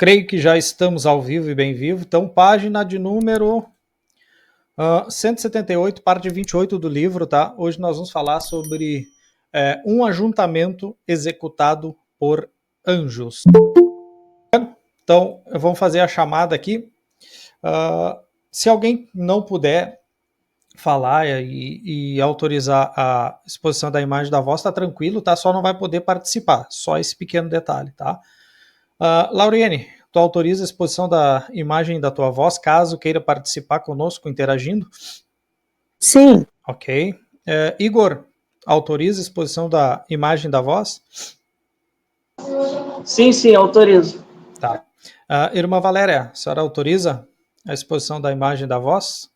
Creio que já estamos ao vivo e bem vivo. Então, página de número 178, parte 28 do livro, tá? Hoje nós vamos falar sobre um ajuntamento executado por anjos. Então, vamos fazer a chamada aqui. Se alguém não puder falar e autorizar a exposição da imagem da voz, tá tranquilo, tá? Só não vai poder participar. Só esse pequeno detalhe, tá? Lauriane, tu autoriza a exposição da imagem da tua voz, caso queira participar conosco, interagindo? Sim. Ok. Igor, autoriza a exposição da imagem da voz? Sim, autorizo. Tá. Irmã Valéria, a senhora autoriza a exposição da imagem da voz?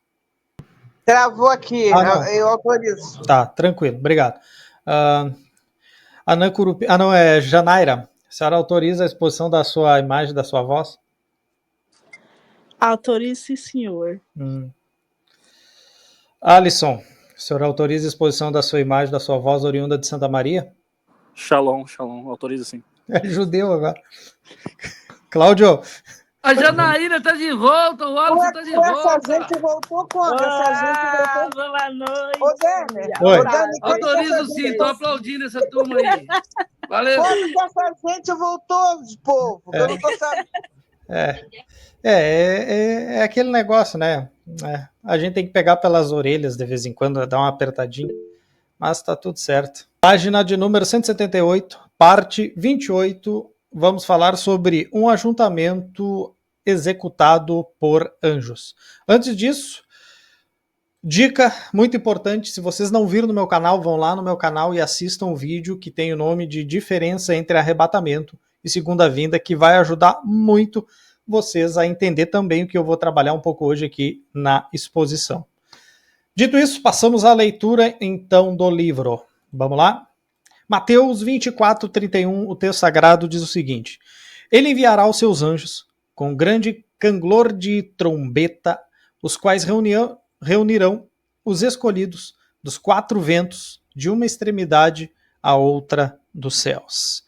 Travou aqui, eu autorizo. Tá, tranquilo, obrigado. Anã Curupi, Janaira, a senhora autoriza a exposição da sua imagem, da sua voz? Autorizo, sim, senhor. Alisson, a senhora autoriza a exposição da sua imagem, da sua voz oriunda de Santa Maria? Shalom, autoriza sim. É judeu agora. Cláudio. A Janaína tá de volta, o Alisson tá de volta. Essa gente voltou quando? Essa gente voltou. Boa noite. Ô, Dani, Autorizo sim, tô aplaudindo essa turma aí. Valeu. Quando que essa gente voltou, povo? Eu não tô sabendo. É aquele negócio, né? A gente tem que pegar pelas orelhas de vez em quando, dar uma apertadinha, mas tá tudo certo. Página de número 178, parte 28, vamos falar sobre um ajuntamento executado por anjos. Antes disso, dica muito importante, se vocês não viram no meu canal, vão lá no meu canal e assistam o vídeo que tem o nome de Diferença entre Arrebatamento e Segunda Vinda, que vai ajudar muito vocês a entender também o que eu vou trabalhar um pouco hoje aqui na exposição. Dito isso, passamos à leitura então do livro. Vamos lá? Mateus 24, 31, o texto sagrado diz o seguinte: Ele enviará os seus anjos com grande canglor de trombeta, os quais reunirão os escolhidos dos quatro ventos, de uma extremidade à outra dos céus.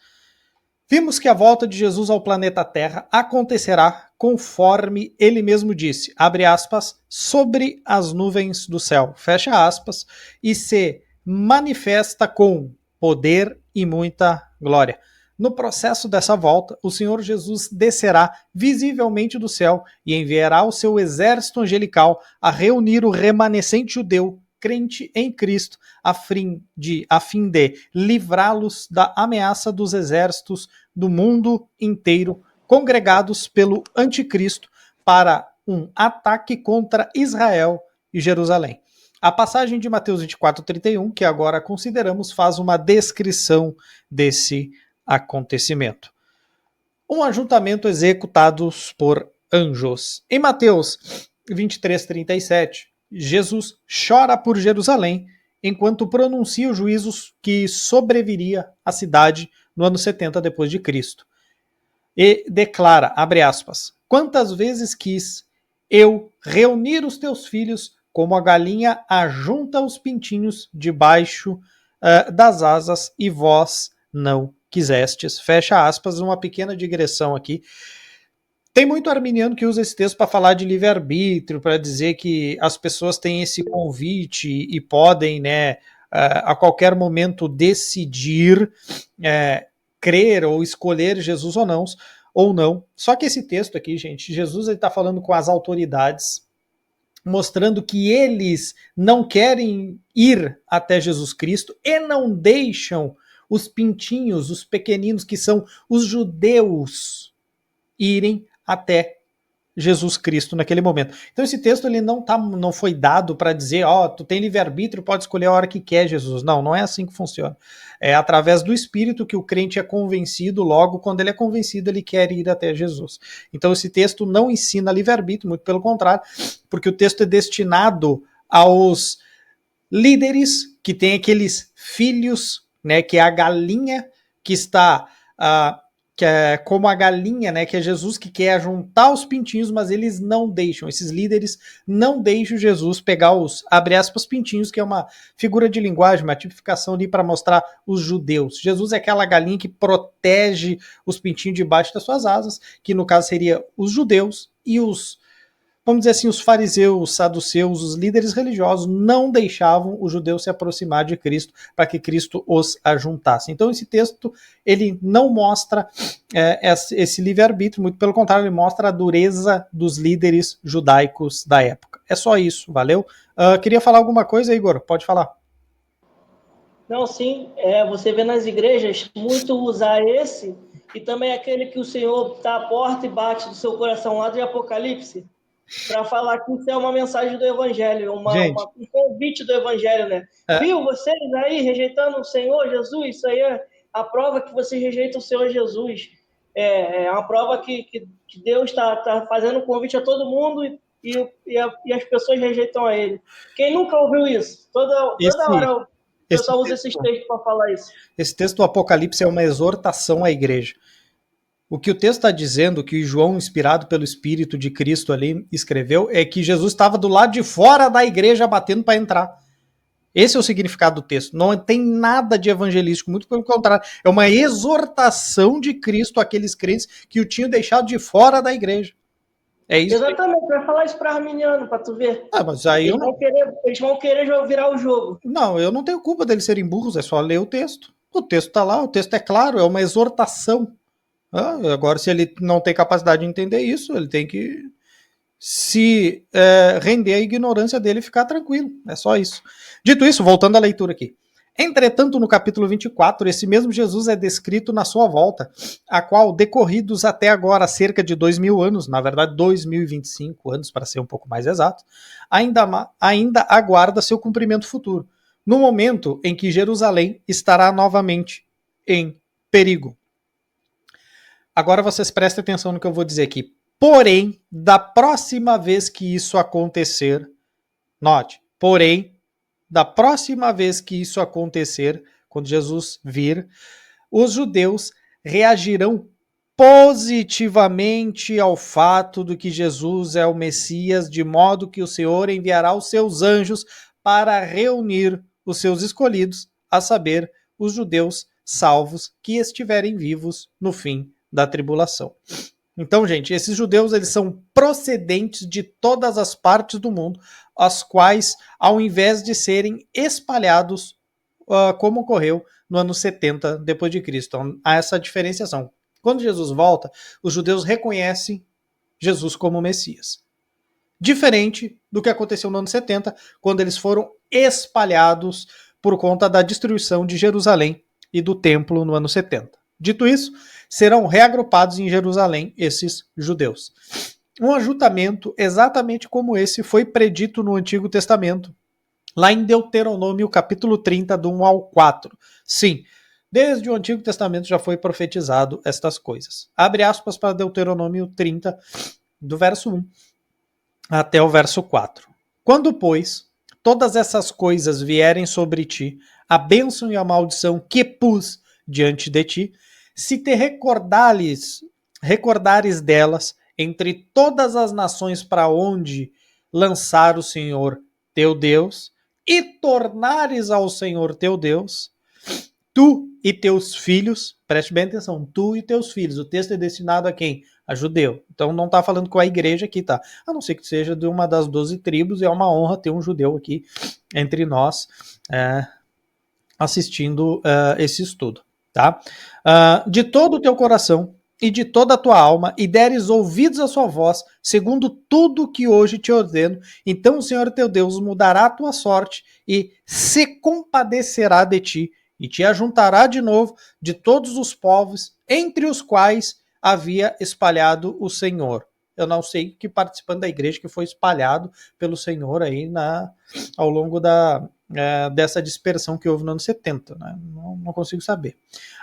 Vimos que a volta de Jesus ao planeta Terra acontecerá conforme ele mesmo disse, abre aspas, sobre as nuvens do céu, fecha aspas, e se manifesta com poder e muita glória. No processo dessa volta, o Senhor Jesus descerá visivelmente do céu e enviará o seu exército angelical a reunir o remanescente judeu crente em Cristo, a fim de livrá-los da ameaça dos exércitos do mundo inteiro, congregados pelo anticristo para um ataque contra Israel e Jerusalém. A passagem de Mateus 24, 31, que agora consideramos, faz uma descrição desse acontecimento. Um ajuntamento executado por anjos. Em Mateus 23, 37, Jesus chora por Jerusalém enquanto pronuncia os juízos que sobreviria à cidade no ano 70 depois de Cristo. E declara, abre aspas, quantas vezes quis eu reunir os teus filhos como a galinha ajunta os pintinhos debaixo das asas e vós não quisestes. Fecha aspas, uma pequena digressão aqui. Tem muito arminiano que usa esse texto para falar de livre-arbítrio, para dizer que as pessoas têm esse convite e podem, né, a qualquer momento decidir crer ou escolher Jesus ou não. Só que esse texto aqui, gente, Jesus está falando com as autoridades, mostrando que eles não querem ir até Jesus Cristo e não deixam os pintinhos, os pequeninos, que são os judeus, irem até Jesus Cristo naquele momento. Então esse texto ele não foi dado para dizer, tu tem livre-arbítrio, pode escolher a hora que quer, Jesus. Não é assim que funciona. É através do Espírito que o crente é convencido, logo quando ele é convencido ele quer ir até Jesus. Então esse texto não ensina livre-arbítrio, muito pelo contrário, porque o texto é destinado aos líderes que têm aqueles filhos, né, que é a galinha que está que é como a galinha, né? Que é Jesus que quer juntar os pintinhos, mas eles não deixam. Esses líderes não deixam Jesus pegar os, abre aspas, pintinhos, que é uma figura de linguagem, uma tipificação ali para mostrar os judeus. Jesus é aquela galinha que protege os pintinhos debaixo das suas asas, que no caso seria os judeus e os, vamos dizer assim, os fariseus, os saduceus, os líderes religiosos não deixavam os judeus se aproximar de Cristo para que Cristo os ajuntasse. Então esse texto ele não mostra esse livre-arbítrio, muito pelo contrário, ele mostra a dureza dos líderes judaicos da época. É só isso, valeu? Queria falar alguma coisa, Igor? Pode falar. Não, sim, você vê nas igrejas muito usar esse e também aquele que o Senhor está à porta e bate do seu coração lá de Apocalipse, para falar que isso é uma mensagem do Evangelho, um convite do Evangelho, né? Viu, vocês aí rejeitando o Senhor Jesus, isso aí é a prova que vocês rejeitam o Senhor Jesus. É uma prova que Deus está fazendo um convite a todo mundo e as pessoas rejeitam a Ele. Quem nunca ouviu isso? Toda hora o pessoal usa esses textos para falar isso. Esse texto do Apocalipse é uma exortação à igreja. O que o texto está dizendo, que João, inspirado pelo Espírito de Cristo ali, escreveu, é que Jesus estava do lado de fora da igreja batendo para entrar. Esse é o significado do texto. Não tem nada de evangelístico, muito pelo contrário. É uma exortação de Cristo àqueles crentes que o tinham deixado de fora da igreja. É isso. Exatamente, vai falar isso para arminiano, para tu ver. Mas aí eles vão querer virar o jogo. Não, eu não tenho culpa deles serem burros, é só ler o texto. O texto está lá, o texto é claro, é uma exortação. Agora, se ele não tem capacidade de entender isso, ele tem que se render à ignorância dele e ficar tranquilo. É só isso. Dito isso, voltando à leitura aqui. Entretanto, no capítulo 24, esse mesmo Jesus é descrito na sua volta, a qual, decorridos até agora cerca de 2000 anos, na verdade 2025 anos, para ser um pouco mais exato, ainda aguarda seu cumprimento futuro, no momento em que Jerusalém estará novamente em perigo. Agora vocês prestem atenção no que eu vou dizer aqui. Porém, da próxima vez que isso acontecer, note, porém, da próxima vez que isso acontecer, quando Jesus vir, os judeus reagirão positivamente ao fato de que Jesus é o Messias, de modo que o Senhor enviará os seus anjos para reunir os seus escolhidos, a saber, os judeus salvos que estiverem vivos no fim da tribulação. Então, gente, esses judeus eles são procedentes de todas as partes do mundo, as quais, ao invés de serem espalhados, como ocorreu no ano 70 depois de Cristo. Então, há essa diferenciação. Quando Jesus volta, os judeus reconhecem Jesus como Messias. Diferente do que aconteceu no ano 70, quando eles foram espalhados por conta da destruição de Jerusalém e do templo no ano 70. Dito isso, serão reagrupados em Jerusalém esses judeus. Um ajuntamento exatamente como esse foi predito no Antigo Testamento, lá em Deuteronômio capítulo 30, do 1 ao 4. Sim, desde o Antigo Testamento já foi profetizado estas coisas. Abre aspas para Deuteronômio 30, do verso 1 até o verso 4. Quando, pois, todas essas coisas vierem sobre ti, a bênção e a maldição que pus diante de ti, se te recordares delas entre todas as nações para onde lançar o Senhor teu Deus, e tornares ao Senhor teu Deus, tu e teus filhos, preste bem atenção, tu e teus filhos, o texto é destinado a quem? A judeu. Então não está falando com a igreja aqui, tá? A não ser que seja de uma das 12 tribos, é uma honra ter um judeu aqui entre nós assistindo esse estudo. Tá? De todo o teu coração e de toda a tua alma, e deres ouvidos à sua voz, segundo tudo que hoje te ordeno, então o Senhor teu Deus mudará a tua sorte e se compadecerá de ti, e te ajuntará de novo de todos os povos entre os quais havia espalhado o Senhor. Eu não sei que participante da igreja que foi espalhado pelo Senhor aí ao longo dessa dispersão que houve no ano 70, né? Não consigo saber.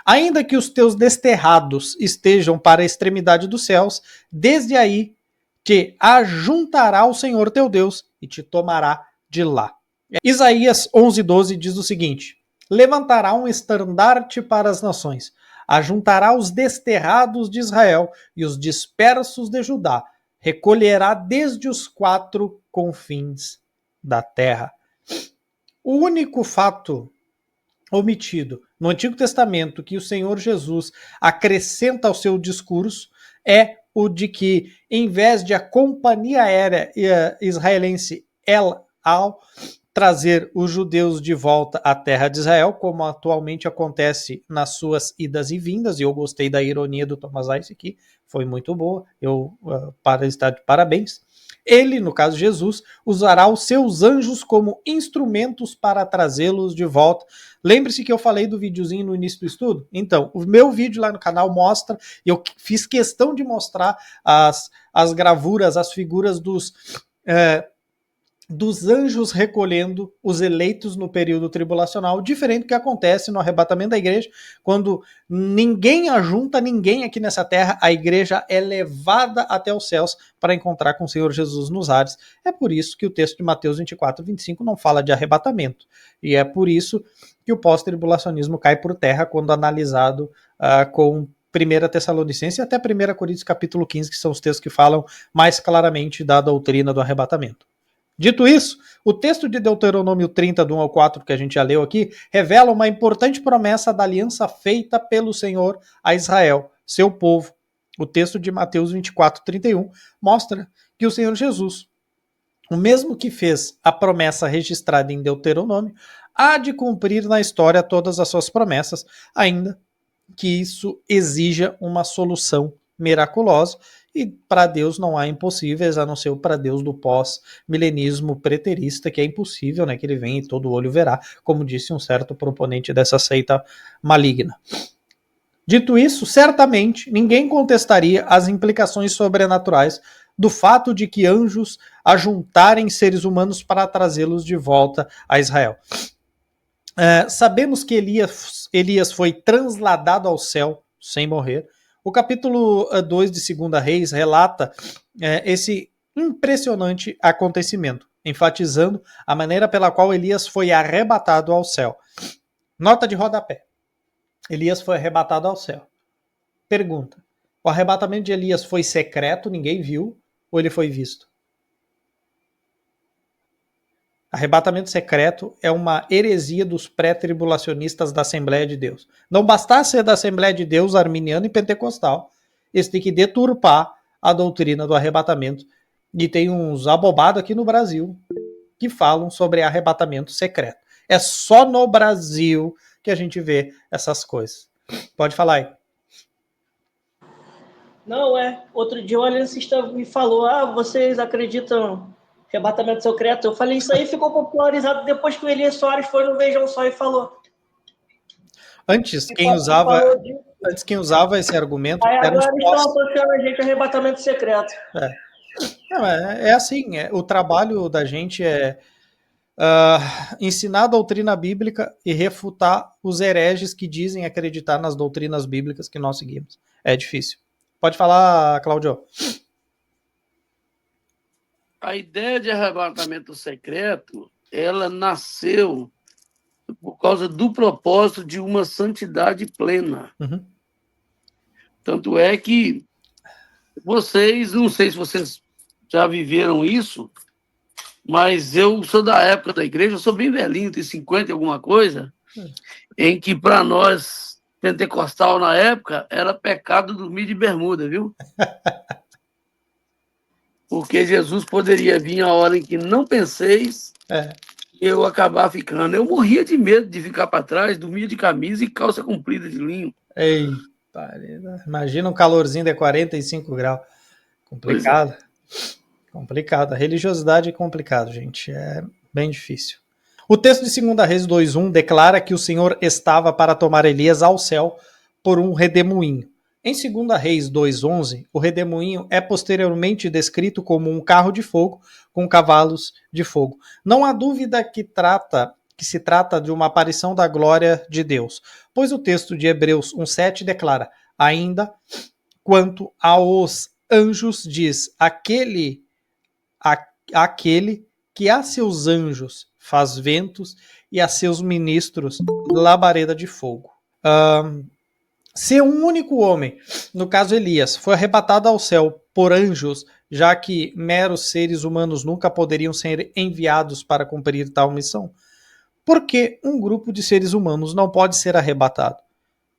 Ainda que os teus desterrados estejam para a extremidade dos céus, desde aí te ajuntará o Senhor teu Deus e te tomará de lá. Isaías 11:12 diz o seguinte: levantará um estandarte para as nações, ajuntará os desterrados de Israel e os dispersos de Judá, recolherá desde os 4 confins da terra. O único fato omitido no Antigo Testamento que o Senhor Jesus acrescenta ao seu discurso é o de que, em vez de a companhia aérea israelense El Al trazer os judeus de volta à terra de Israel, como atualmente acontece nas suas idas e vindas, e eu gostei da ironia do Thomas Ice aqui, foi muito boa, eu estar de parabéns. Ele, no caso Jesus, usará os seus anjos como instrumentos para trazê-los de volta. Lembre-se que eu falei do videozinho no início do estudo? Então, o meu vídeo lá no canal mostra, eu fiz questão de mostrar as gravuras, as figuras dos anjos recolhendo os eleitos no período tribulacional, diferente do que acontece no arrebatamento da igreja, quando ninguém ajunta ninguém aqui nessa terra, a igreja é levada até os céus para encontrar com o Senhor Jesus nos ares. É por isso que o texto de Mateus 24, 25 não fala de arrebatamento, e é por isso que o pós-tribulacionismo cai por terra quando analisado com 1 Tessalonicenses e até 1 Coríntios capítulo 15, que são os textos que falam mais claramente da doutrina do arrebatamento. Dito isso, o texto de Deuteronômio 30, do 1 ao 4, que a gente já leu aqui, revela uma importante promessa da aliança feita pelo Senhor a Israel, seu povo. O texto de Mateus 24, 31 mostra que o Senhor Jesus, o mesmo que fez a promessa registrada em Deuteronômio, há de cumprir na história todas as suas promessas, ainda que isso exija uma solução miraculosa. E para Deus não há impossíveis, a não ser para Deus do pós-milenismo preterista, que é impossível, né, que ele venha e todo olho verá, como disse um certo proponente dessa seita maligna. Dito isso, certamente ninguém contestaria as implicações sobrenaturais do fato de que anjos ajuntarem seres humanos para trazê-los de volta a Israel. Sabemos que Elias foi transladado ao céu sem morrer. O capítulo 2 de 2 Reis relata esse impressionante acontecimento, enfatizando a maneira pela qual Elias foi arrebatado ao céu. Nota de rodapé. Elias foi arrebatado ao céu. Pergunta: o arrebatamento de Elias foi secreto, ninguém viu, ou ele foi visto? Arrebatamento secreto é uma heresia dos pré-tribulacionistas da Assembleia de Deus. Não bastasse ser da Assembleia de Deus arminiana e pentecostal, eles têm que deturpar a doutrina do arrebatamento. E tem uns abobados aqui no Brasil que falam sobre arrebatamento secreto. É só no Brasil que a gente vê essas coisas. Pode falar aí. Não, outro dia o aliancista me falou, vocês acreditam em arrebatamento secreto? Eu falei, isso aí ficou popularizado depois que o Elias Soares foi no Vejam Só e falou. Antes, quem usava esse argumento... Aí agora eles estão associando a gente a arrebatamento secreto. É assim, o trabalho da gente é ensinar a doutrina bíblica e refutar os hereges que dizem acreditar nas doutrinas bíblicas que nós seguimos. É difícil. Pode falar, Cláudio. A ideia de arrebatamento secreto, ela nasceu por causa do propósito de uma santidade plena. Uhum. Tanto é que vocês, não sei se vocês já viveram isso, mas eu sou da época da igreja, eu sou bem velhinho, tenho 50 e alguma coisa, em que para nós, pentecostal na época, era pecado dormir de bermuda, viu? Porque Jesus poderia vir a hora em que não penseis e eu acabar ficando. Eu morria de medo de ficar para trás, dormia de camisa e calça comprida de linho. Eita, imagina um calorzinho de 45 graus. Complicado. Complicado. A religiosidade é complicado, gente. É bem difícil. O texto de 2 Reis 2:1 declara que o Senhor estava para tomar Elias ao céu por um redemoinho. Em 2 Reis 2:11, o redemoinho é posteriormente descrito como um carro de fogo com cavalos de fogo. Não há dúvida que se trata de uma aparição da glória de Deus, pois o texto de Hebreus 1:7 declara: ainda quanto aos anjos diz, aquele que a seus anjos faz ventos e a seus ministros labareda de fogo. Se um único homem, no caso Elias, foi arrebatado ao céu por anjos, já que meros seres humanos nunca poderiam ser enviados para cumprir tal missão, por que um grupo de seres humanos não pode ser arrebatado?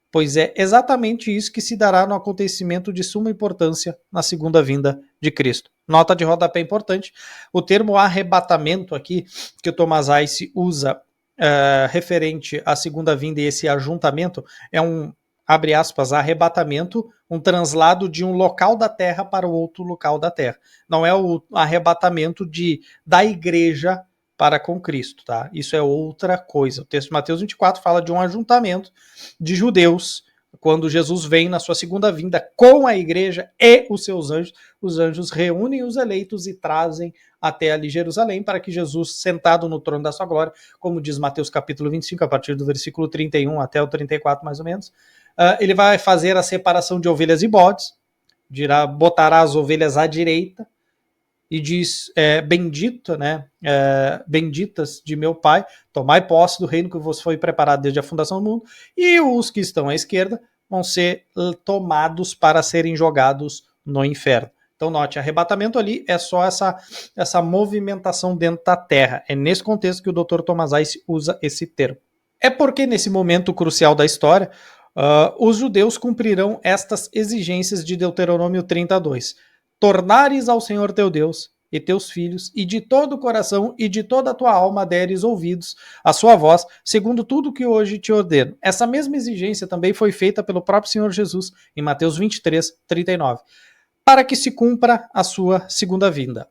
Pois é exatamente isso que se dará no acontecimento de suma importância na segunda vinda de Cristo. Nota de rodapé importante, o termo arrebatamento aqui, que o Thomas Ice usa referente à segunda vinda e esse ajuntamento, é um, abre aspas, arrebatamento, um translado de um local da terra para o outro local da terra. Não é o arrebatamento da igreja para com Cristo, tá? Isso é outra coisa. O texto de Mateus 24 fala de um ajuntamento de judeus quando Jesus vem na sua segunda vinda com a igreja e os seus anjos. Os anjos reúnem os eleitos e trazem até ali Jerusalém para que Jesus, sentado no trono da sua glória, como diz Mateus capítulo 25, a partir do versículo 31 até o 34 mais ou menos, ele vai fazer a separação de ovelhas e bodes, dirá, botará as ovelhas à direita, e diz, bendito, né, benditas de meu Pai, tomai posse do reino que vos foi preparado desde a fundação do mundo, e os que estão à esquerda vão ser tomados para serem jogados no inferno. Então note, arrebatamento ali é só essa movimentação dentro da terra. É nesse contexto que o Dr. Thomas Ice usa esse termo. É porque nesse momento crucial da história, os judeus cumprirão estas exigências de Deuteronômio 32. Tornares ao Senhor teu Deus e teus filhos, e de todo o coração e de toda a tua alma deres ouvidos à sua voz, segundo tudo que hoje te ordeno. Essa mesma exigência também foi feita pelo próprio Senhor Jesus em Mateus 23, 39, para que se cumpra a sua segunda vinda.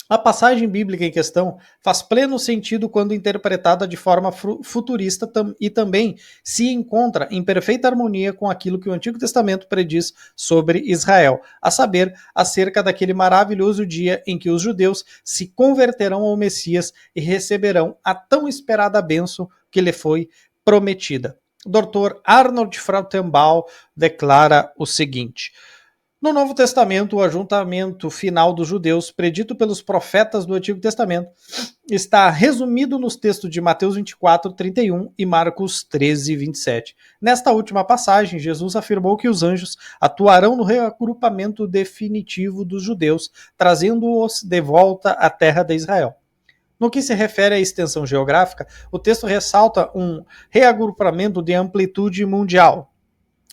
A passagem bíblica em questão faz pleno sentido quando interpretada de forma futurista e também se encontra em perfeita harmonia com aquilo que o Antigo Testamento prediz sobre Israel, a saber, acerca daquele maravilhoso dia em que os judeus se converterão ao Messias e receberão a tão esperada bênção que lhe foi prometida. O Dr. Arnold Frautenbaum declara o seguinte: no Novo Testamento, o ajuntamento final dos judeus, predito pelos profetas do Antigo Testamento, está resumido nos textos de Mateus 24, 31 e Marcos 13, 27. Nesta última passagem, Jesus afirmou que os anjos atuarão no reagrupamento definitivo dos judeus, trazendo-os de volta à terra de Israel. No que se refere à extensão geográfica, o texto ressalta um reagrupamento de amplitude mundial.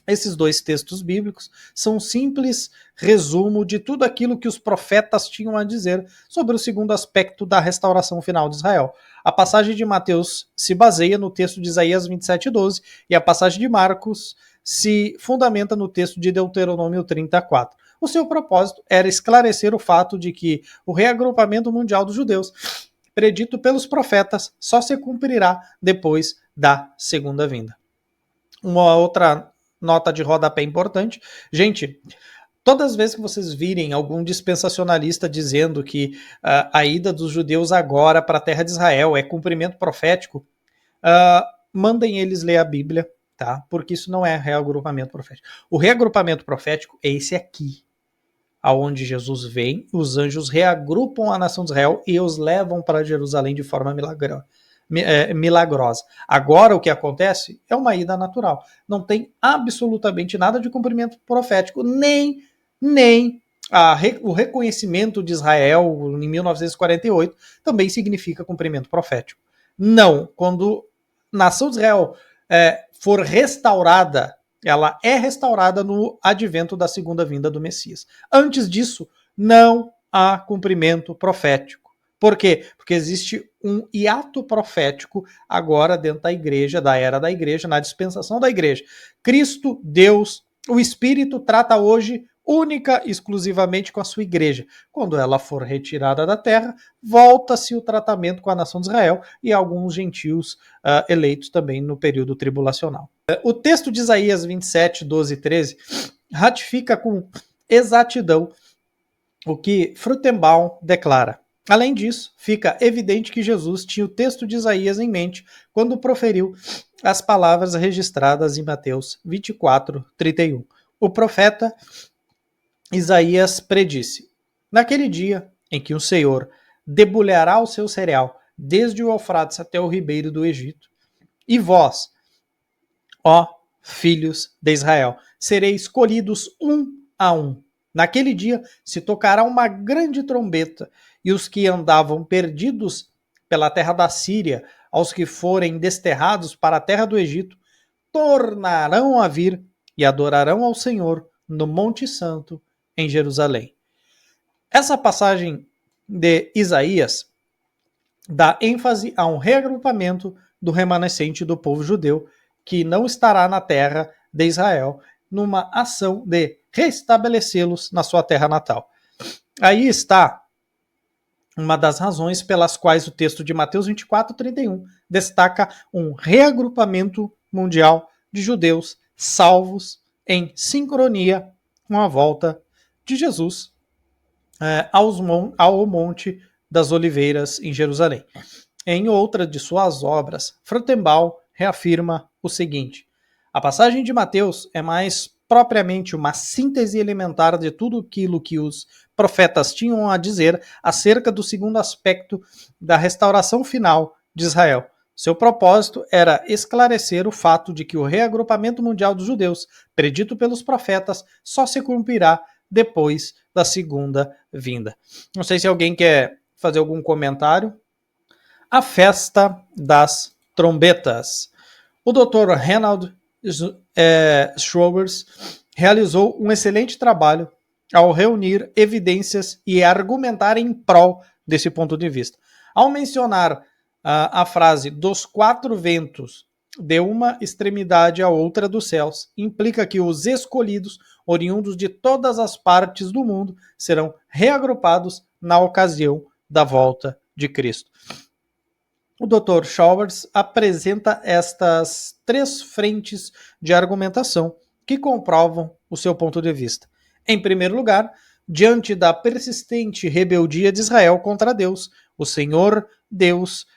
Esses dois textos bíblicos são um simples resumo de tudo aquilo que os profetas tinham a dizer sobre o segundo aspecto da restauração final de Israel. A passagem de Mateus se baseia no texto de Isaías 27:12 e a passagem de Marcos se fundamenta no texto de Deuteronômio 34. O seu propósito era esclarecer o fato de que o reagrupamento mundial dos judeus, predito pelos profetas, só se cumprirá depois da segunda vinda. Uma outra nota de rodapé importante. Gente, todas as vezes que vocês virem algum dispensacionalista dizendo que a ida dos judeus agora para a terra de Israel é cumprimento profético, mandem eles ler a Bíblia, tá? Porque isso não é reagrupamento profético. O reagrupamento profético é esse aqui, aonde Jesus vem, os anjos reagrupam a nação de Israel e os levam para Jerusalém de forma milagrosa. Agora o que acontece é uma ida natural. Não tem absolutamente nada de cumprimento profético, nem o reconhecimento de Israel em 1948 também significa cumprimento profético. Não, quando a nação de Israel for restaurada, ela é restaurada no advento da segunda vinda do Messias. Antes disso, não há cumprimento profético. Por quê? Porque existe um hiato profético agora dentro da igreja, da era da igreja, na dispensação da igreja. Cristo, Deus, o Espírito trata hoje única e exclusivamente com a sua igreja. Quando ela for retirada da terra, volta-se o tratamento com a nação de Israel e alguns gentios eleitos também no período tribulacional. O texto de Isaías 27, 12 e 13 ratifica com exatidão o que Frautenbaum declara. Além disso, fica evidente que Jesus tinha o texto de Isaías em mente quando proferiu as palavras registradas em Mateus 24, 31. O profeta Isaías predisse: naquele dia em que o Senhor debulhará o seu cereal, desde o Eufrates até o ribeiro do Egito, e vós, ó filhos de Israel. Sereis escolhidos um a um. Naquele dia se tocará uma grande trombeta, e os que andavam perdidos pela terra da Síria, aos que forem desterrados para a terra do Egito, tornarão a vir e adorarão ao Senhor no Monte Santo, em Jerusalém. Essa passagem de Isaías dá ênfase a um reagrupamento do remanescente do povo judeu que não estará na terra de Israel, numa ação de restabelecê-los na sua terra natal. Aí está uma das razões pelas quais o texto de Mateus 24:31 destaca um reagrupamento mundial de judeus salvos em sincronia com a volta de Jesus ao Monte das Oliveiras em Jerusalém. Em outra de suas obras, Frankenbaum reafirma o seguinte: a passagem de Mateus é mais propriamente uma síntese elementar de tudo aquilo que os profetas tinham a dizer acerca do segundo aspecto da restauração final de Israel. Seu propósito era esclarecer o fato de que o reagrupamento mundial dos judeus, predito pelos profetas, só se cumprirá depois da segunda vinda. Não sei se alguém quer fazer algum comentário. A festa das trombetas. O Dr. Reinhard Schroers realizou um excelente trabalho ao reunir evidências e argumentar em prol desse ponto de vista. Ao mencionar a frase dos quatro ventos de uma extremidade à outra dos céus, implica que os escolhidos, oriundos de todas as partes do mundo, serão reagrupados na ocasião da volta de Cristo. O Dr. Schroers apresenta estas três frentes de argumentação que comprovam o seu ponto de vista. Em primeiro lugar, diante da persistente rebeldia de Israel contra Deus, o Senhor Deus,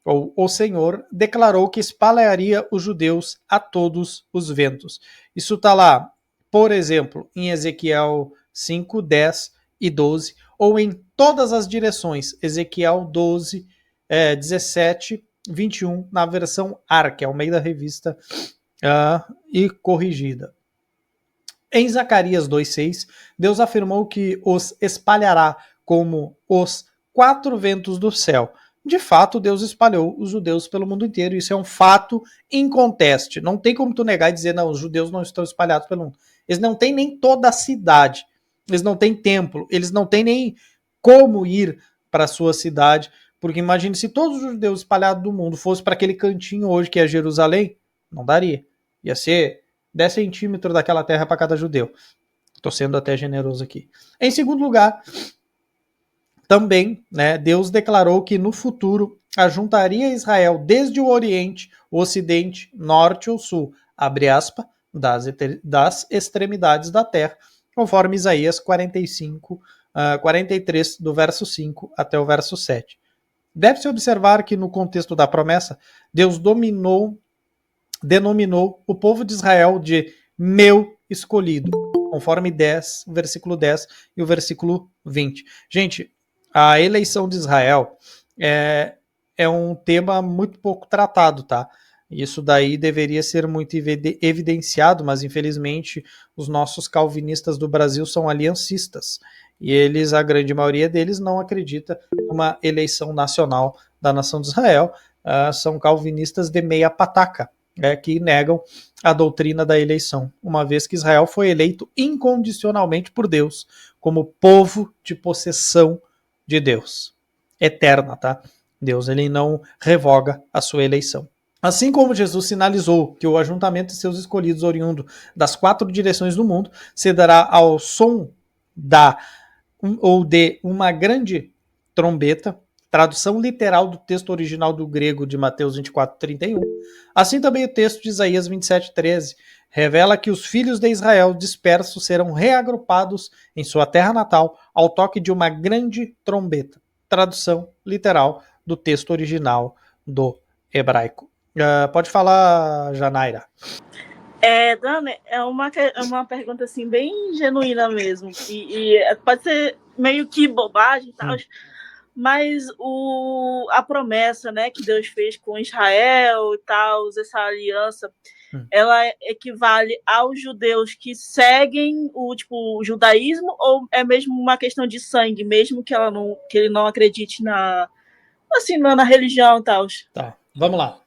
o Senhor, declarou que espalharia os judeus a todos os ventos. Isso está lá, por exemplo, em Ezequiel 5, 10 e 12, ou em todas as direções, Ezequiel 12, 17, 21, na versão ARC, que é o meio da revista e corrigida. Em Zacarias 2,6, Deus afirmou que os espalhará como os quatro ventos do céu. De fato, Deus espalhou os judeus pelo mundo inteiro. Isso é um fato inconteste. Não tem como tu negar e dizer, não, os judeus não estão espalhados pelo mundo. Eles não têm nem toda a cidade. Eles não têm templo. Eles não têm nem como ir para a sua cidade. Porque imagine se todos os judeus espalhados do mundo fossem para aquele cantinho hoje que é Jerusalém, não daria. Ia ser 10 centímetros daquela terra para cada judeu. Estou sendo até generoso aqui. Em segundo lugar, também, Deus declarou que no futuro ajuntaria Israel desde o Oriente, o Ocidente, Norte ou Sul, abre aspas, das extremidades da terra, conforme Isaías 43, do verso 5 até o verso 7. Deve-se observar que no contexto da promessa, Deus denominou o povo de Israel de meu escolhido, conforme o versículo 10 e o versículo 20. Gente, a eleição de Israel é um tema muito pouco tratado, tá? Isso daí deveria ser muito evidenciado, mas infelizmente os nossos calvinistas do Brasil são aliancistas. E eles, a grande maioria deles, não acredita numa eleição nacional da nação de Israel. São calvinistas de meia pataca, que negam a doutrina da eleição, uma vez que Israel foi eleito incondicionalmente por Deus, como povo de possessão de Deus. Eterna, tá? Deus, ele não revoga a sua eleição. Assim como Jesus sinalizou que o ajuntamento de seus escolhidos oriundo das quatro direções do mundo se dará ao som de uma grande trombeta, tradução literal do texto original do grego de Mateus 24:31, assim também o texto de Isaías 27:13 revela que os filhos de Israel dispersos serão reagrupados em sua terra natal ao toque de uma grande trombeta, tradução literal do texto original do hebraico. Pode falar, Janaira. Dani, é uma pergunta assim bem genuína mesmo, e pode ser meio que bobagem e tal, mas a promessa, né, que Deus fez com Israel e tal, essa aliança, ela equivale aos judeus que seguem o judaísmo, ou é mesmo uma questão de sangue, mesmo que ele não acredite na religião e tal? Tá, vamos lá.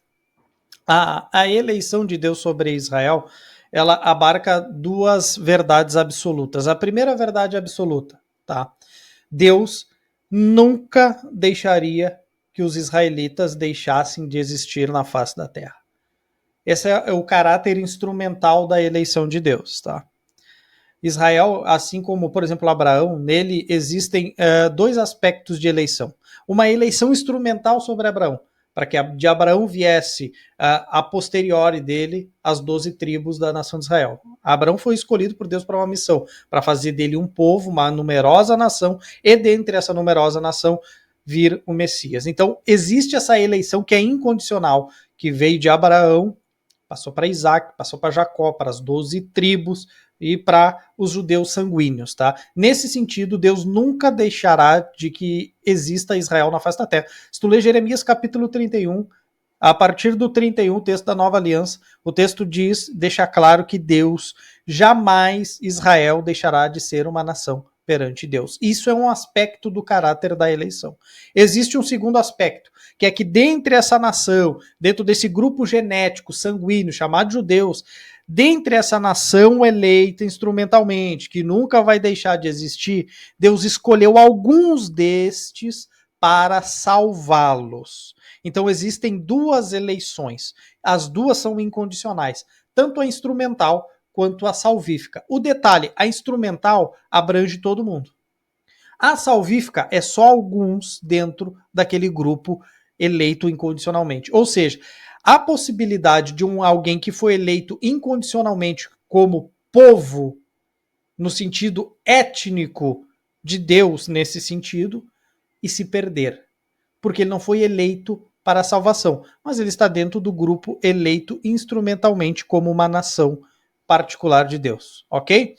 A eleição de Deus sobre Israel, ela abarca duas verdades absolutas. A primeira verdade absoluta, tá? Deus nunca deixaria que os israelitas deixassem de existir na face da terra. Esse é o caráter instrumental da eleição de Deus, tá? Israel, assim como, por exemplo, Abraão, nele existem dois aspectos de eleição. Uma eleição instrumental sobre Abraão, para que de Abraão viesse a posteriori dele as 12 tribos da nação de Israel. Abraão foi escolhido por Deus para uma missão, para fazer dele um povo, uma numerosa nação, e dentre essa numerosa nação vir o Messias. Então, existe essa eleição que é incondicional, que veio de Abraão, passou para Isaac, passou para Jacó, para as 12 tribos, e para os judeus sanguíneos, tá? Nesse sentido, Deus nunca deixará de que exista Israel na face da terra. Se tu ler Jeremias capítulo 31, a partir do 31, o texto da Nova Aliança, o texto deixa claro que Deus, jamais Israel deixará de ser uma nação perante Deus. Isso é um aspecto do caráter da eleição. Existe um segundo aspecto, que é que dentre essa nação, dentro desse grupo genético sanguíneo chamado judeus, dentre essa nação eleita instrumentalmente, que nunca vai deixar de existir, Deus escolheu alguns destes para salvá-los. Então existem duas eleições. As duas são incondicionais, tanto a instrumental quanto a salvífica. O detalhe, a instrumental abrange todo mundo. A salvífica é só alguns dentro daquele grupo eleito incondicionalmente. Ou seja, a possibilidade de alguém que foi eleito incondicionalmente como povo, no sentido étnico de Deus, nesse sentido, e se perder. Porque ele não foi eleito para a salvação, mas ele está dentro do grupo eleito instrumentalmente como uma nação particular de Deus. Ok?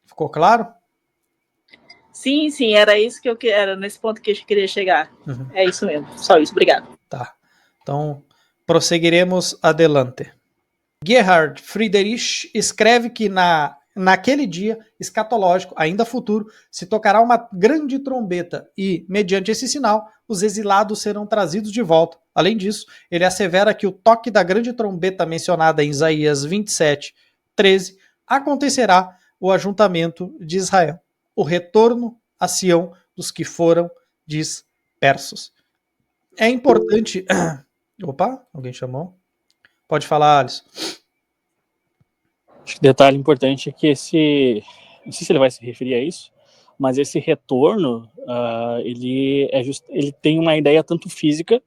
Ficou claro? Sim, era isso que era nesse ponto que eu queria chegar. Uhum. É isso mesmo, só isso, obrigado. Tá, então prosseguiremos adelante. Gerhard Friedrich escreve que naquele dia escatológico, ainda futuro, se tocará uma grande trombeta e, mediante esse sinal, os exilados serão trazidos de volta. Além disso, ele assevera que o toque da grande trombeta mencionada em Isaías 27:13 acontecerá o ajuntamento de Israel, o retorno a Sião dos que foram dispersos. É importante... Opa, alguém chamou? Pode falar, Alisson. Acho que detalhe importante é que não sei se ele vai se referir a isso, mas esse retorno, ele tem uma ideia tanto física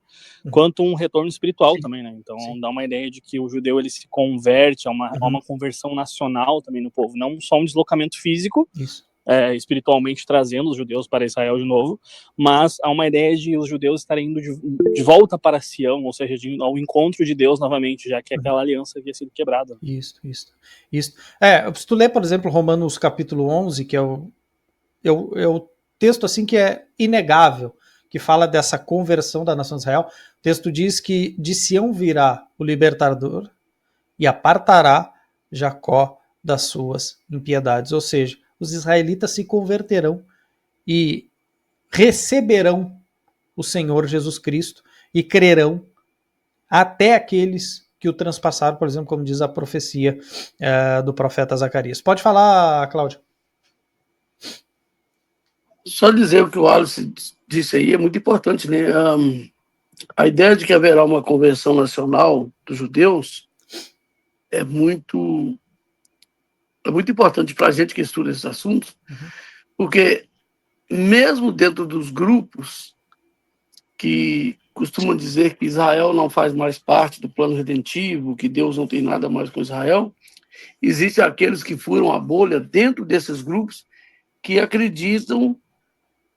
quanto um retorno espiritual. Sim. Também, né? Então dá uma ideia de que o judeu ele se converte a uma conversão nacional também no povo, não só um deslocamento físico. Isso. Espiritualmente trazendo os judeus para Israel de novo, mas há uma ideia de os judeus estarem indo de volta para Sião, ou seja, ao encontro de Deus novamente, já que aquela aliança havia sido quebrada. Isso. Se tu ler, por exemplo, Romanos capítulo 11, que é o texto assim que é inegável, que fala dessa conversão da nação de Israel, o texto diz que de Sião virá o libertador e apartará Jacó das suas impiedades, ou seja, os israelitas se converterão e receberão o Senhor Jesus Cristo e crerão até aqueles que o transpassaram, por exemplo, como diz a profecia do profeta Zacarias. Pode falar, Cláudio. Só dizer o que o Alisson disse aí é muito importante, né? A ideia de que haverá uma conversão nacional dos judeus é muito importante para a gente que estuda esses assuntos, porque mesmo dentro dos grupos que costumam dizer que Israel não faz mais parte do plano redentivo, que Deus não tem nada mais com Israel, existem aqueles que furam a bolha dentro desses grupos que acreditam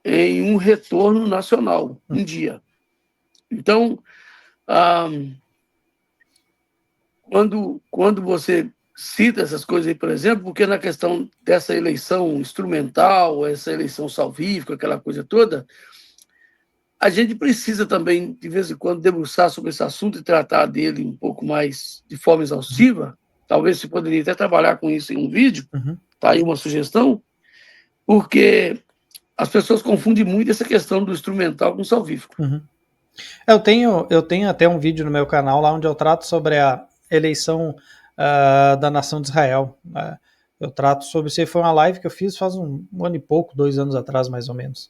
em um retorno nacional um dia. Então, quando você cita essas coisas aí, por exemplo, porque na questão dessa eleição instrumental, essa eleição salvífica, aquela coisa toda, a gente precisa também, de vez em quando, debruçar sobre esse assunto e tratar dele um pouco mais de forma exaustiva. Talvez você poderia até trabalhar com isso em um vídeo. Tá aí uma sugestão, porque as pessoas confundem muito essa questão do instrumental com o salvífico. Eu tenho até um vídeo no meu canal lá onde eu trato sobre a eleição da nação de Israel. Eu trato sobre isso. Foi uma live que eu fiz faz um ano e pouco, 2 anos atrás, mais ou menos.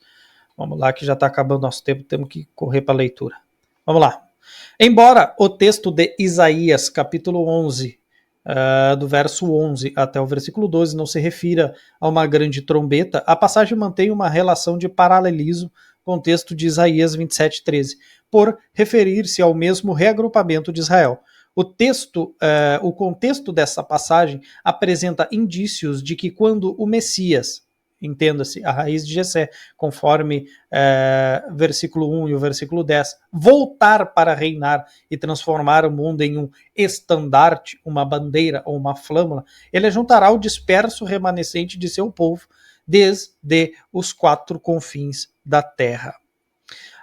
Vamos lá, que já está acabando nosso tempo, temos que correr para a leitura. Vamos lá. Embora o texto de Isaías, capítulo 11, do verso 11 até o versículo 12, não se refira a uma grande trombeta, a passagem mantém uma relação de paralelismo com o texto de Isaías 27:13, por referir-se ao mesmo reagrupamento de Israel. O contexto dessa passagem apresenta indícios de que quando o Messias, entenda-se, a raiz de Jessé, conforme versículo 1 e o versículo 10, voltar para reinar e transformar o mundo em um estandarte, uma bandeira ou uma flâmula, ele juntará o disperso remanescente de seu povo desde os 4 confins da terra.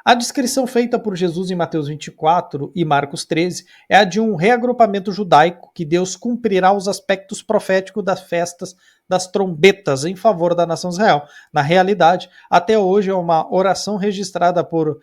A descrição feita por Jesus em Mateus 24 e Marcos 13 é a de um reagrupamento judaico que Deus cumprirá os aspectos proféticos das festas das trombetas em favor da nação de Israel. Na realidade, até hoje é uma oração registrada por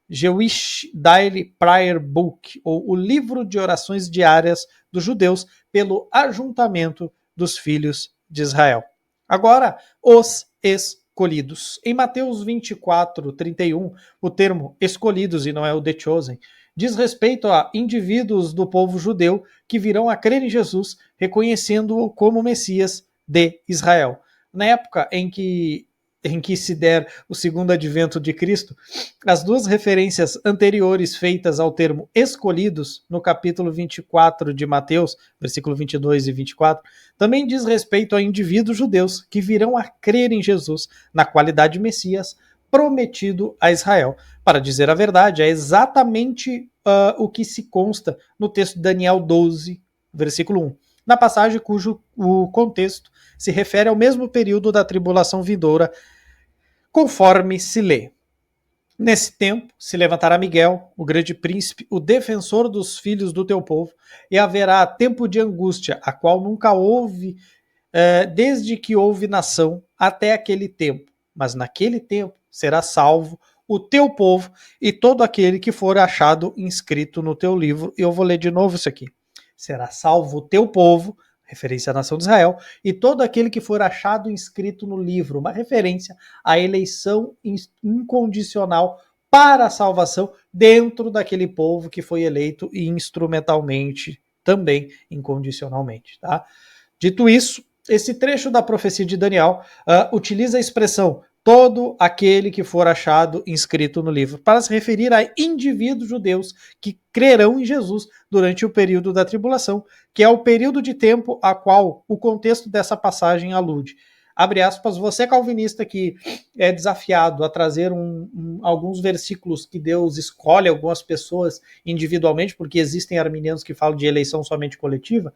Jewish Daily Prayer Book, ou o livro de orações diárias dos judeus pelo ajuntamento dos filhos de Israel. Agora, os escolhidos. Em Mateus 24:31, o termo escolhidos, e não é o The Chosen, diz respeito a indivíduos do povo judeu que virão a crer em Jesus, reconhecendo-o como Messias de Israel. Na época em que se der o segundo advento de Cristo, as 2 referências anteriores feitas ao termo escolhidos, no capítulo 24 de Mateus, versículo 22 e 24, também diz respeito a indivíduos judeus que virão a crer em Jesus na qualidade de Messias prometido a Israel. Para dizer a verdade, é exatamente o que se consta no texto de Daniel 12, versículo 1. Na passagem cujo o contexto se refere ao mesmo período da tribulação vindoura, conforme se lê. Nesse tempo se levantará Miguel, o grande príncipe, o defensor dos filhos do teu povo, e haverá tempo de angústia, a qual nunca houve, desde que houve nação até aquele tempo. Mas naquele tempo será salvo o teu povo e todo aquele que for achado inscrito no teu livro. E eu vou ler de novo isso aqui. Será salvo o teu povo, referência à nação de Israel, e todo aquele que for achado inscrito no livro, uma referência à eleição incondicional para a salvação dentro daquele povo que foi eleito e instrumentalmente, também incondicionalmente. Tá? Dito isso, esse trecho da profecia de Daniel utiliza a expressão todo aquele que for achado inscrito no livro, para se referir a indivíduos judeus que crerão em Jesus durante o período da tribulação, que é o período de tempo a qual o contexto dessa passagem alude. Abre aspas, você calvinista que é desafiado a trazer alguns versículos que Deus escolhe algumas pessoas individualmente, porque existem arminianos que falam de eleição somente coletiva,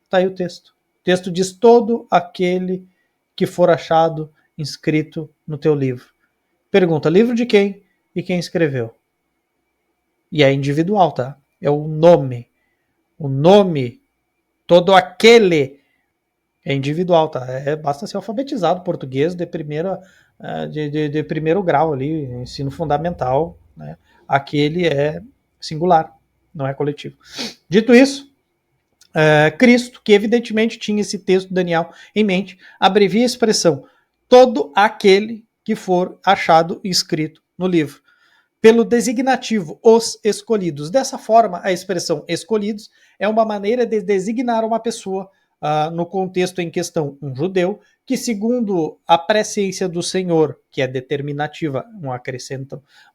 está aí o texto. O texto diz todo aquele que for achado inscrito no teu livro. Pergunta, livro de quem e quem escreveu? E é individual, tá? É o nome. O nome, todo aquele é individual, tá? Basta ser alfabetizado português de primeiro grau ali, ensino fundamental, né? Aquele é singular, não é coletivo. Dito isso, Cristo, que evidentemente tinha esse texto de Daniel em mente, abrevia a expressão todo aquele que for achado inscrito no livro, pelo designativo, os escolhidos. Dessa forma, a expressão escolhidos é uma maneira de designar uma pessoa, no contexto em questão, um judeu, que segundo a presciência do Senhor, que é determinativa, um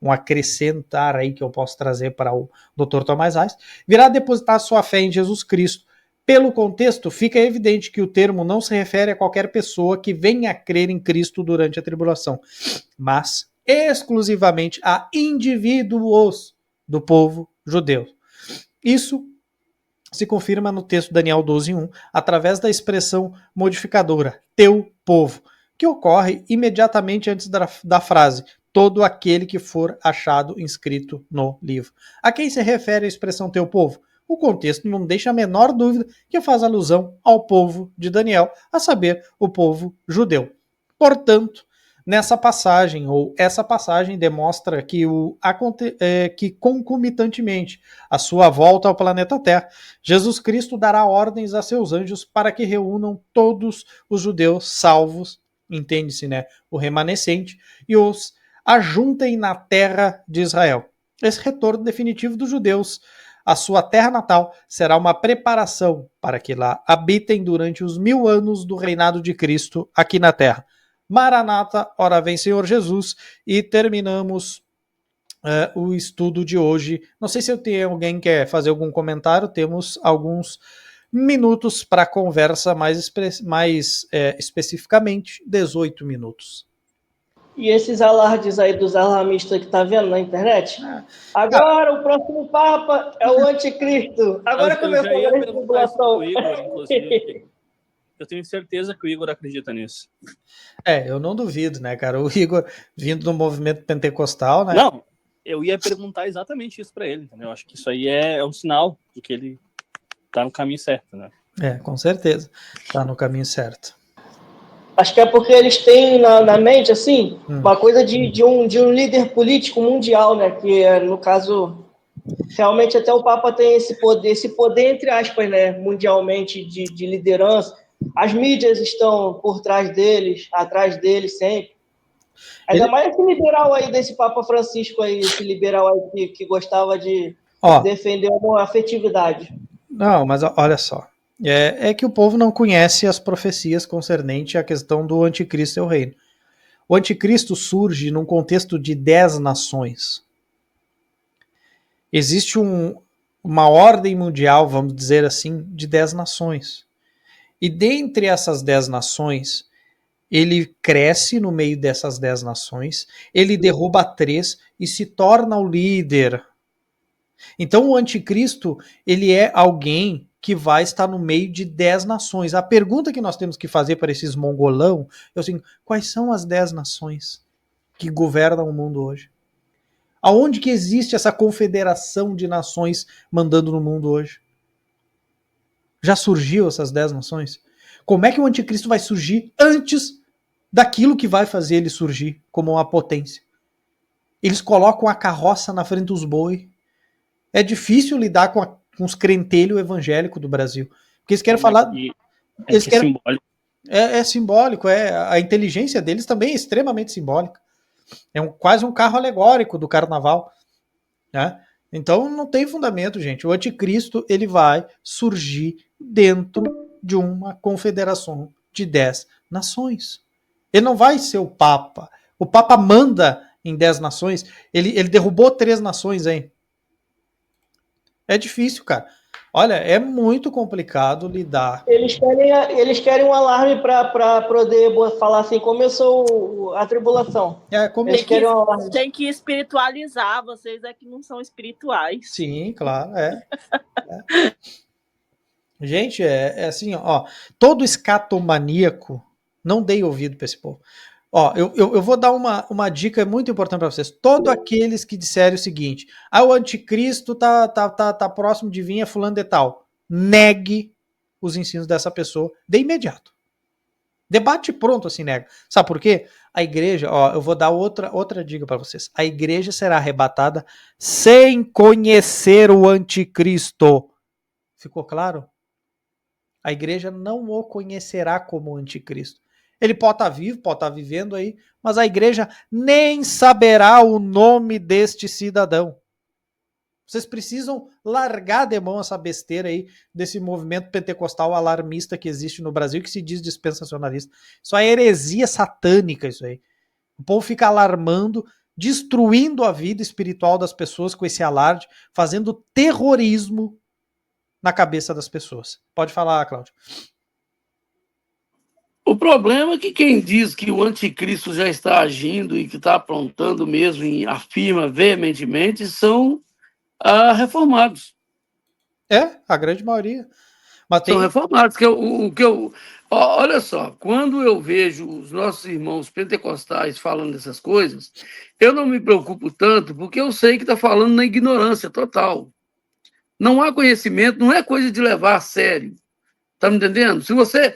acrescentar aí que eu posso trazer para o Dr. Tomás Reis, virá depositar sua fé em Jesus Cristo. Pelo contexto, fica evidente que o termo não se refere a qualquer pessoa que venha a crer em Cristo durante a tribulação, mas exclusivamente a indivíduos do povo judeu. Isso se confirma no texto Daniel 12:1, através da expressão modificadora, teu povo, que ocorre imediatamente antes da frase, todo aquele que for achado inscrito no livro. A quem se refere a expressão teu povo? O contexto não deixa a menor dúvida que faz alusão ao povo de Daniel, a saber, o povo judeu. Portanto, nessa passagem, ou essa passagem demonstra que, que concomitantemente à sua volta ao planeta Terra, Jesus Cristo dará ordens a seus anjos para que reúnam todos os judeus salvos, entende-se, né, o remanescente, e os ajuntem na terra de Israel. Esse retorno definitivo dos judeus à sua terra natal será uma preparação para que lá habitem durante os 1000 anos do reinado de Cristo aqui na terra. Maranata, ora vem Senhor Jesus, e terminamos o estudo de hoje. Não sei se alguém quer fazer algum comentário, temos alguns minutos para conversa, mais especificamente 18 minutos. E esses alardes aí dos alarmistas que tá vendo na internet? Agora o próximo Papa é o Anticristo. Agora começou a grande tribulação. Eu tenho certeza que o Igor acredita nisso. Eu não duvido, né, cara? O Igor, vindo do movimento pentecostal, né? Não, eu ia perguntar exatamente isso para ele, entendeu? Eu acho que isso aí é um sinal de que ele tá no caminho certo, né? Com certeza. Tá no caminho certo. Acho que é porque eles têm na mente, assim, uma coisa de um líder político mundial, né? Que, no caso, realmente até o Papa tem esse poder entre aspas, né? Mundialmente de liderança. As mídias estão por trás deles, atrás deles sempre. Ainda mais esse liberal aí desse Papa Francisco aí, esse liberal aí que gostava de defender uma afetividade. Não, mas olha só. É que o povo não conhece as profecias concernentes à questão do anticristo e o reino. O anticristo surge num contexto de 10 nações. Existe uma ordem mundial, vamos dizer assim, de 10 nações. E dentre essas 10 nações, ele cresce no meio dessas 10 nações, ele derruba 3 e se torna o líder. Então o anticristo, ele é alguém que vai estar no meio de 10 nações. A pergunta que nós temos que fazer para esses mongolão é assim: quais são as 10 nações que governam o mundo hoje? Aonde que existe essa confederação de nações mandando no mundo hoje? Já surgiu essas 10 nações? Como é que o anticristo vai surgir antes daquilo que vai fazer ele surgir como uma potência? Eles colocam a carroça na frente dos boi. É difícil lidar com os crentelhos evangélicos do Brasil. Porque eles querem falar... Eles querem... simbólico. É simbólico. A inteligência deles também é extremamente simbólica. É quase um carro alegórico do carnaval. Né? Então não tem fundamento, gente. O anticristo, ele vai surgir dentro de uma confederação de 10 nações. Ele não vai ser o Papa. O Papa manda em 10 nações. Ele derrubou 3 nações, hein? É difícil, cara. Olha, é muito complicado lidar. Eles querem um alarme para poder falar assim, começou a tribulação. Eles querem um alarme. Tem que espiritualizar, vocês é que não são espirituais. Sim, claro, Gente, é assim, ó, todo escatomaníaco, não dei ouvido para esse povo. Ó, eu vou dar uma dica muito importante para vocês. Todos aqueles que disserem o seguinte: o anticristo tá próximo de vir, é fulano de tal. Negue os ensinos dessa pessoa de imediato. Debate pronto assim, nega. Sabe por quê? A igreja, ó, eu vou dar outra dica para vocês. A igreja será arrebatada sem conhecer o anticristo. Ficou claro? A igreja não o conhecerá como anticristo. Ele pode estar vivo, pode estar vivendo aí, mas a igreja nem saberá o nome deste cidadão. Vocês precisam largar de mão essa besteira aí desse movimento pentecostal alarmista que existe no Brasil, que se diz dispensacionalista. Isso é heresia satânica, isso aí. O povo fica alarmando, destruindo a vida espiritual das pessoas com esse alarde, fazendo terrorismo na cabeça das pessoas. Pode falar, Cláudio. O problema é que quem diz que o anticristo já está agindo e que está aprontando mesmo e afirma veementemente são reformados. A grande maioria. Mas São tem... reformados. Olha só, quando eu vejo os nossos irmãos pentecostais falando dessas coisas, eu não me preocupo tanto, porque eu sei que está falando na ignorância total. Não há conhecimento, não é coisa de levar a sério. Está me entendendo? Se você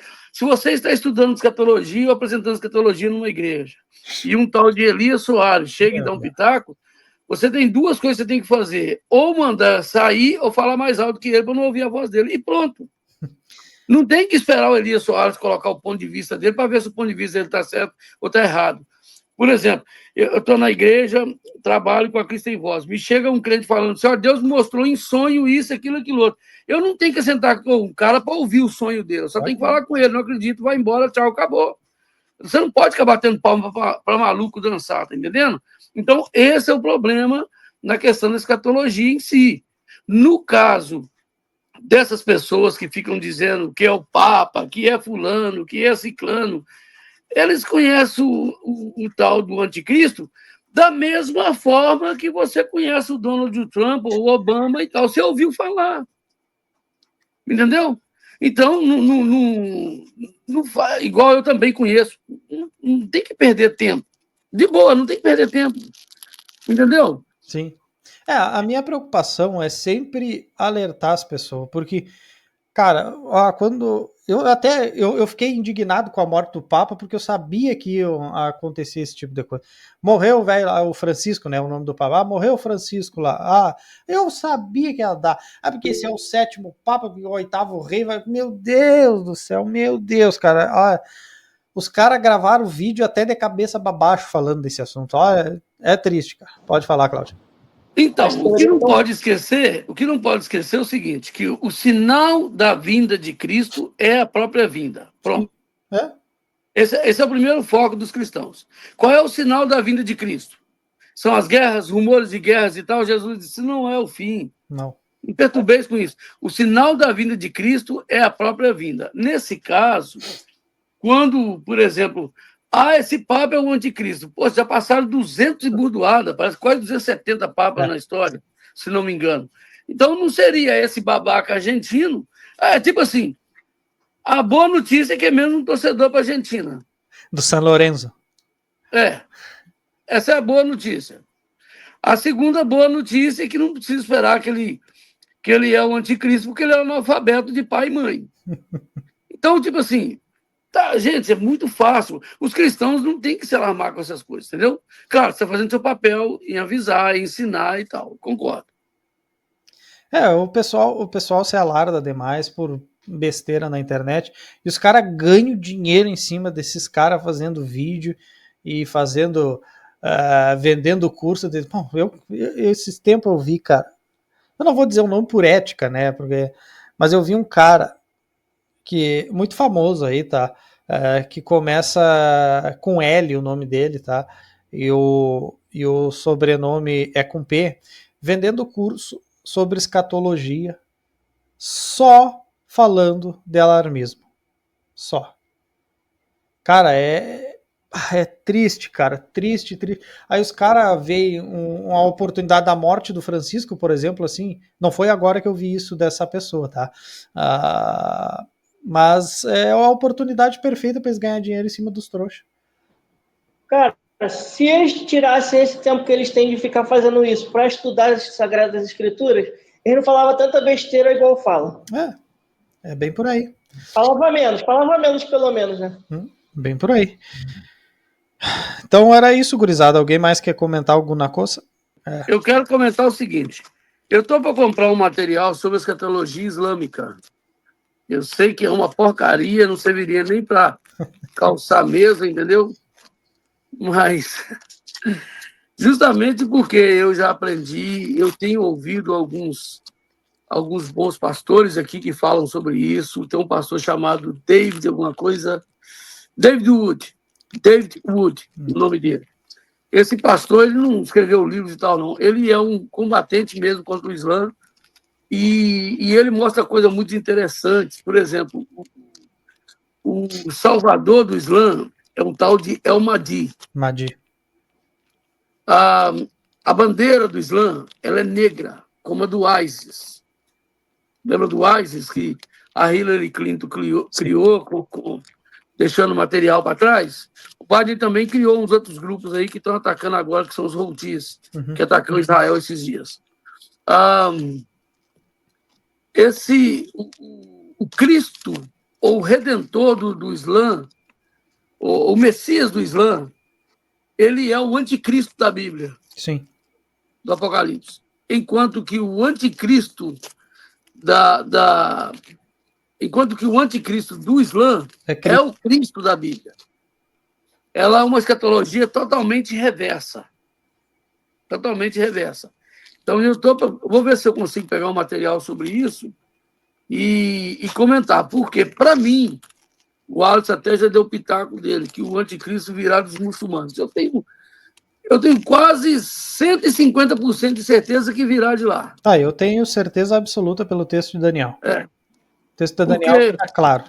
está estudando escatologia ou apresentando escatologia numa igreja, e um tal de Elias Soares chega e dá um pitaco, você tem duas coisas que você tem que fazer: ou mandar sair, ou falar mais alto que ele para não ouvir a voz dele. E pronto. Não tem que esperar o Elias Soares colocar o ponto de vista dele para ver se o ponto de vista dele está certo ou está errado. Por exemplo, eu estou na igreja, trabalho com a Cristo em Voz. Me chega um crente falando: Senhor, Deus me mostrou em sonho isso, aquilo, aquilo outro. Eu não tenho que sentar com um cara para ouvir o sonho dele. Eu só tenho que falar com ele. Não acredito, vai embora, tchau, acabou. Você não pode ficar batendo palma para maluco dançar, tá entendendo? Então, esse é o problema na questão da escatologia em si. No caso dessas pessoas que ficam dizendo que é o Papa, que é fulano, que é ciclano, eles conhecem o tal do anticristo da mesma forma que você conhece o Donald Trump ou o Obama e tal. Você ouviu falar. Entendeu? Então, igual eu também conheço, não tem que perder tempo. De boa, não tem que perder tempo. Entendeu? Sim. A minha preocupação é sempre alertar as pessoas, porque, cara, quando eu fiquei indignado com a morte do Papa, porque eu sabia que ia acontecer esse tipo de coisa. Morreu o Francisco, né, o nome do Papa. Morreu o Francisco lá. Eu sabia que ia dar. Porque esse é o 7º Papa, o 8º rei, meu Deus do céu, meu Deus, cara. Os caras gravaram o vídeo até de cabeça para baixo falando desse assunto. É triste, cara. Pode falar, Cláudio. Então, o que não pode esquecer é o seguinte, que o sinal da vinda de Cristo é a própria vinda. Pronto. Esse é o primeiro foco dos cristãos. Qual é o sinal da vinda de Cristo? São as guerras, rumores de guerras e tal. Jesus disse: não é o fim. Não perturbeis com isso. O sinal da vinda de Cristo é a própria vinda. Nesse caso, quando, por exemplo, esse Papa é o anticristo. Pô, já passaram 200 e burdoada, parece quase 270 papas na história, se não me engano. Então, não seria esse babaca argentino? Tipo assim, a boa notícia é que é mesmo um torcedor para a Argentina. Do San Lorenzo. Essa é a boa notícia. A segunda boa notícia é que não precisa esperar que ele é o anticristo, porque ele é analfabeto de pai e mãe. Então, tipo assim, gente, é muito fácil. Os cristãos não têm que se alarmar com essas coisas, entendeu? Claro, você está fazendo seu papel em avisar, em ensinar e tal, concordo. O pessoal se alarda demais por besteira na internet, e os caras ganham dinheiro em cima desses caras fazendo vídeo e vendendo curso. Bom, esses tempos eu vi, cara, eu não vou dizer o nome por ética, né, mas eu vi um cara que muito famoso aí, tá, que começa com L o nome dele, tá, e o sobrenome é com P, vendendo curso sobre escatologia, só falando de alarmismo. Só. Cara, é triste, cara. Triste. Aí os caras veem uma oportunidade da morte do Francisco, por exemplo, assim. Não foi agora que eu vi isso dessa pessoa, tá? Mas é a oportunidade perfeita para eles ganhar dinheiro em cima dos trouxas. Cara, se eles tirassem esse tempo que eles têm de ficar fazendo isso para estudar as Sagradas Escrituras, eles não falavam tanta besteira igual fala. É bem por aí. Falava menos pelo menos, né? Bem por aí. Então era isso, gurizada. Alguém mais quer comentar alguma coisa? Eu quero comentar o seguinte. Eu estou para comprar um material sobre escatologia islâmica. Eu sei que é uma porcaria, não serviria nem para calçar mesa, entendeu? Mas justamente porque eu já aprendi, eu tenho ouvido alguns bons pastores aqui que falam sobre isso. Tem um pastor chamado David Wood, o nome dele. Esse pastor, ele não escreveu livros e tal, não. Ele é um combatente mesmo contra o Islã e ele mostra coisas muito interessantes. Por exemplo, o salvador do Islã é um tal de El Mahdi. A bandeira do Islã, ela é negra, como a do ISIS. Lembra do ISIS, que a Hillary Clinton criou deixando material para trás, o Biden também criou uns outros grupos aí que estão atacando agora, que são os Houthis, que atacam Israel esses dias. O Cristo, ou o Redentor do Islã, o Messias do Islã, ele é o anticristo da Bíblia. Sim. Do Apocalipse. Enquanto que o anticristo do Islã é o Cristo da Bíblia. Ela é uma escatologia totalmente reversa. Totalmente reversa. Então, vou ver se eu consigo pegar um material sobre isso e comentar. Porque, para mim, o Alex até já deu o pitaco dele, que o anticristo virá dos muçulmanos. Eu tenho quase 150% de certeza que virá de lá. Tá, eu tenho certeza absoluta pelo texto de Daniel. O texto de Daniel está claro.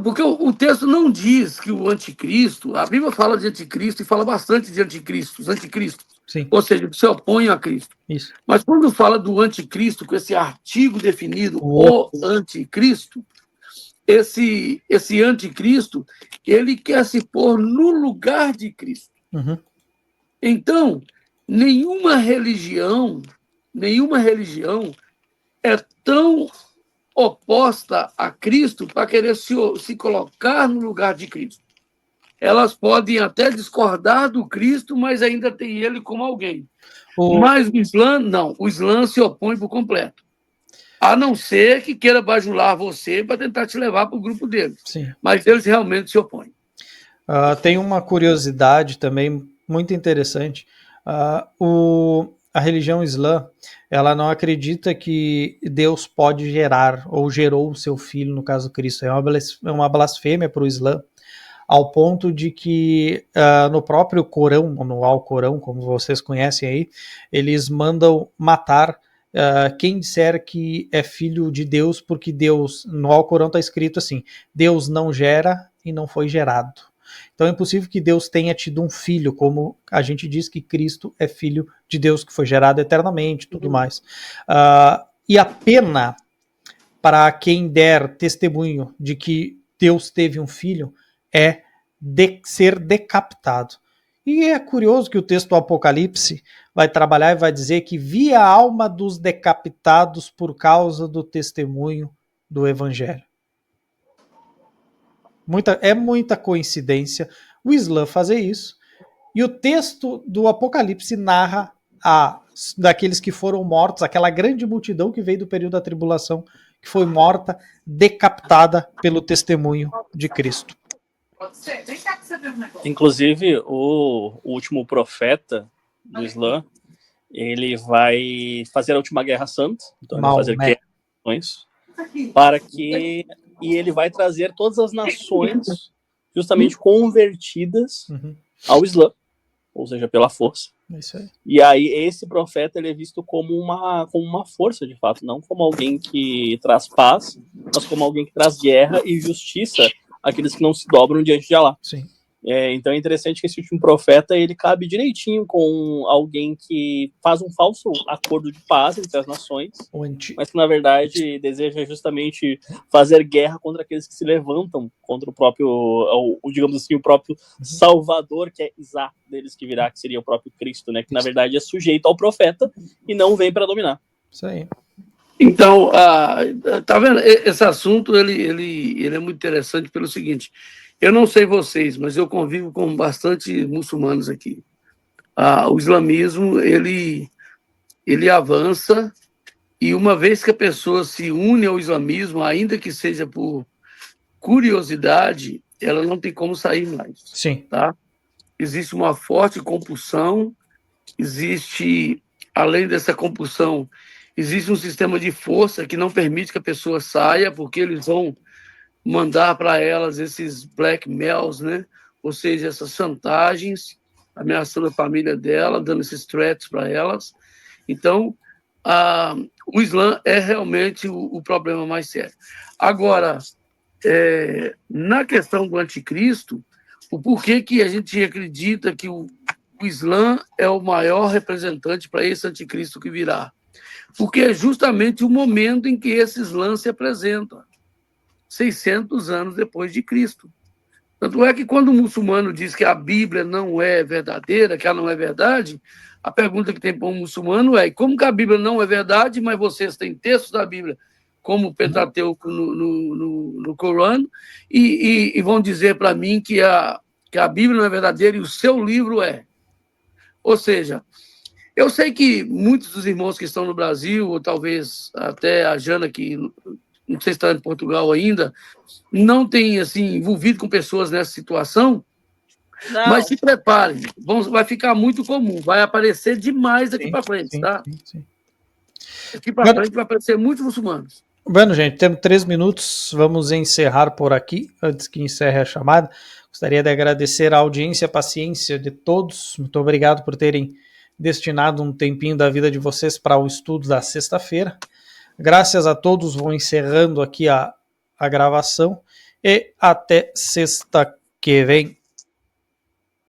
Porque o texto não diz que o anticristo, a Bíblia fala de anticristo e fala bastante de anticristos, Sim. Ou seja, que se opõem a Cristo. Isso. Mas quando fala do anticristo, com esse artigo definido, o anticristo, esse anticristo, ele quer se pôr no lugar de Cristo. Então, nenhuma religião é tão oposta a Cristo para querer se colocar no lugar de Cristo. Elas podem até discordar do Cristo, mas ainda tem ele como alguém. Mas o Islã, não. O Islã se opõe por completo. A não ser que queira bajular você para tentar te levar para o grupo dele. Sim. Mas eles realmente se opõem. Tem uma curiosidade também muito interessante. A religião islã, ela não acredita que Deus pode gerar ou gerou o seu filho, no caso Cristo. É uma blasfêmia para o Islã, ao ponto de que no próprio Corão, no Alcorão, como vocês conhecem aí, eles mandam matar quem disser que é filho de Deus, porque Deus, no Alcorão está escrito assim, Deus não gera e não foi gerado. Então é impossível que Deus tenha tido um filho, como a gente diz que Cristo é filho de Deus, que foi gerado eternamente, tudo mais. E a pena para quem der testemunho de que Deus teve um filho é ser decapitado. E é curioso que o texto do Apocalipse vai trabalhar e vai dizer que via a alma dos decapitados por causa do testemunho do Evangelho. Muita coincidência o Islã fazer isso. E o texto do Apocalipse narra daqueles que foram mortos, aquela grande multidão que veio do período da tribulação, que foi morta, decapitada pelo testemunho de Cristo. Inclusive, o último profeta do Islã, ele vai fazer a última guerra santa, então ele vai fazer guerras para que... E ele vai trazer todas as nações justamente convertidas ao Islã, ou seja, pela força. Isso aí. E aí esse profeta ele é visto como uma força, de fato, não como alguém que traz paz, mas como alguém que traz guerra e justiça àqueles que não se dobram diante de Allah. Sim. Então é interessante que esse último profeta ele cabe direitinho com alguém que faz um falso acordo de paz entre as nações, mas que na verdade deseja justamente fazer guerra contra aqueles que se levantam contra o próprio, digamos assim, o próprio Salvador, que é Isa deles que virá, que seria o próprio Cristo, né? Que na verdade é sujeito ao profeta e não vem para dominar. Isso aí. Então, tá vendo? Esse assunto ele é muito interessante pelo seguinte. Eu não sei vocês, mas eu convivo com bastante muçulmanos aqui. O islamismo, ele avança, e uma vez que a pessoa se une ao islamismo, ainda que seja por curiosidade, ela não tem como sair mais. Sim. Tá? Existe uma forte compulsão, além dessa compulsão, existe um sistema de força que não permite que a pessoa saia, porque eles vão mandar para elas esses blackmails, né? Ou seja, essas chantagens, ameaçando a família dela, dando esses threats para elas. Então, o Islã é realmente o problema mais sério. Agora, na questão do anticristo, o porquê que a gente acredita que o Islã é o maior representante para esse anticristo que virá? porque é justamente o momento em que esse Islã se apresenta, 600 anos depois de Cristo. Tanto é que quando o muçulmano diz que a Bíblia não é verdadeira, que ela não é verdade, a pergunta que tem para um muçulmano é: como que a Bíblia não é verdade, mas vocês têm textos da Bíblia, como o Pentateuco no Corão, e vão dizer para mim que a Bíblia não é verdadeira e o seu livro é? Ou seja, eu sei que muitos dos irmãos que estão no Brasil, ou talvez até a Jana, que não sei se está em Portugal ainda, não tem assim, envolvido com pessoas nessa situação, Não. mas se preparem, vai ficar muito comum, vai aparecer demais daqui para frente, tá? Sim. Daqui para frente vai aparecer muitos muçulmanos. Bueno, gente, temos 3 minutos, vamos encerrar por aqui, antes que encerre a chamada. Gostaria de agradecer a audiência e a paciência de todos, muito obrigado por terem destinado um tempinho da vida de vocês para o estudo da sexta-feira. Graças a todos, vou encerrando aqui a gravação e até sexta que vem.